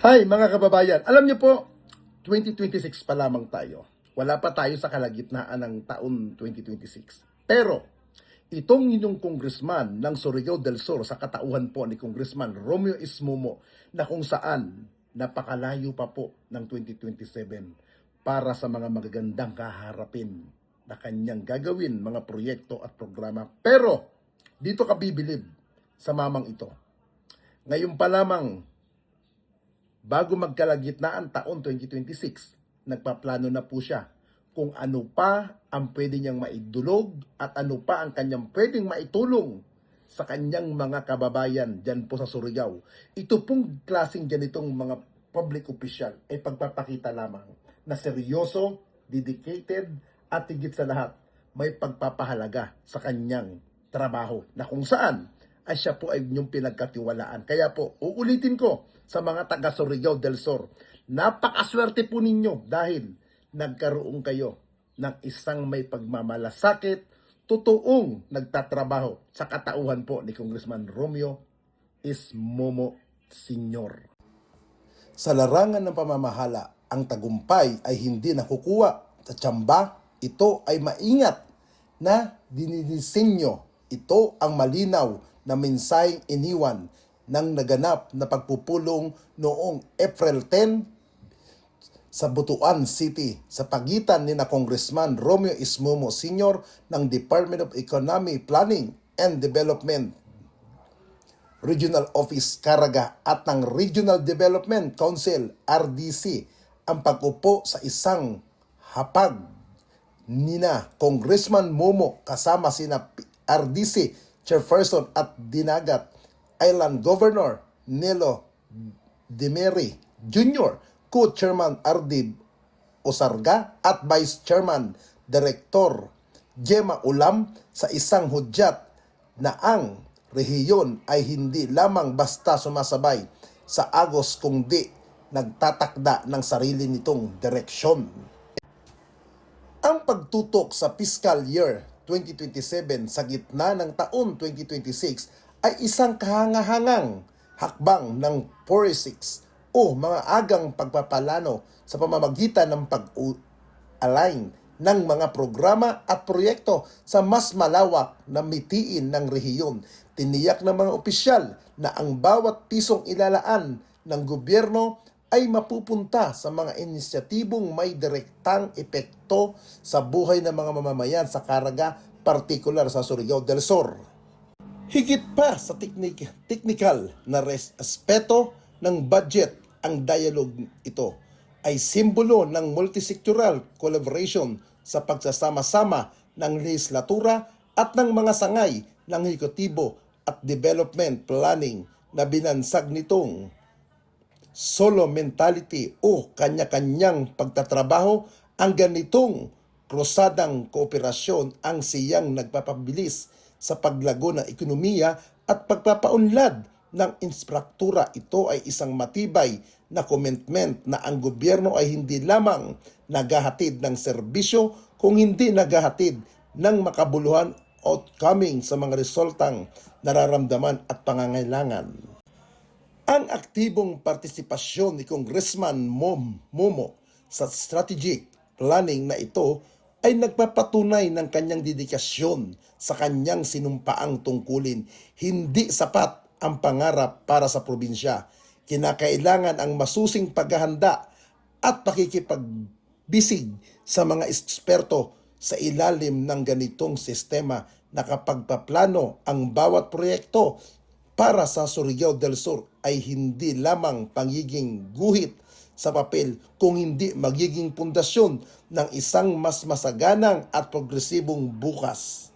Hi mga kababayan, alam niyo po, 2026 pa lamang tayo. Wala pa tayo sa kalagitnaan ng taon 2026. Pero, itong inyong congressman ng Surigao del Sur sa katauhan po ni Congressman Romeo Ismomo na kung saan napakalayo pa po ng 2027 para sa mga magagandang kaharapin na kanyang gagawin, mga proyekto at programa. Pero, dito ka bibilib sa mamang ito. Ngayon pa lamang, bago magkalagitnaan taon 2026, nagpaplano na po siya kung ano pa ang pwede niyang maidulog at ano pa ang kanyang pwedeng maitulong sa kanyang mga kababayan dyan po sa Surigao. Ito pong klaseng ganitong mga public official ay pagpapakita lamang na seryoso, dedicated at higit sa lahat may pagpapahalaga sa kanyang trabaho na kung saan ay siya po ay inyong pinagkatiwalaan. Kaya po, uulitin ko sa mga taga Surigao del Sur, napakaswerte po ninyo dahil nagkaroon kayo ng isang may pagmamalasakit, totoong nagtatrabaho sa katauhan po ni Congressman Romeo Ismomo Sr. Sa larangan ng pamamahala, ang tagumpay ay hindi nakukuha sa tsamba. Ito ay maingat na dinidisenyo. Ito ang malinaw na mensaheng iniwan ng naganap na pagpupulong noong April 10 sa Butuan City sa pagitan ni na Congressman Romeo Ismomo Sr. ng Department of Economy, Planning and Development Regional Office Caraga at ng Regional Development Council RDC ang pag-upo sa isang hapag nina Congressman Momo kasama sina RDC Chairperson at Dinagat Island Governor Nelo Demery Jr., Co-Chairman Ardib Osarga at Vice Chairman Director Gemma Ulam sa isang hudyat na ang rehiyon ay hindi lamang basta sumasabay sa agos kundi nagtatakda ng sarili nitong direksyon. Ang pagtutok sa fiscal year 2027 sa gitna ng taon 2026 ay isang kahangahangang hakbang ng 46 o mga agang pagpapalano sa pamamagitan ng pag-align ng mga programa at proyekto sa mas malawak na mitiin ng rehiyon. Tiniyak ng mga opisyal na ang bawat pisong ilalaan ng gobyerno ay mapupunta sa mga inisyatibong may direktang epekto sa buhay ng mga mamamayan sa Caraga, partikular sa Surigao del Sur. Higit pa sa technical na respeto ng budget, ang dialogue ito ay simbolo ng multisektoral collaboration sa pagsasama-sama ng legislatura at ng mga sangay ng ehekutibo at development planning na binansag nitong solo mentality o kanya-kanyang pagtatrabaho. Ang ganitong krusadang kooperasyon ang siyang nagpapabilis sa paglago ng ekonomiya at pagpapaunlad ng infrastruktura. Ito ay isang matibay na commitment na ang gobyerno ay hindi lamang naghahatid ng serbisyo kung hindi naghahatid ng makabuluhan outcoming sa mga resultang nararamdaman at pangangailangan. Ang aktibong partisipasyon ni Congressman Momo sa strategic planning na ito ay nagpapatunay ng kanyang dedikasyon sa kanyang sinumpaang tungkulin. Hindi sapat ang pangarap para sa probinsya. Kinakailangan ang masusing paghahanda at pakikipagbisig sa mga eksperto sa ilalim ng ganitong sistema na kapag paplano ang bawat proyekto para sa Surigao del Sur ay hindi lamang pangiging guhit sa papel kung hindi magiging pundasyon ng isang mas masaganang at progresibong bukas.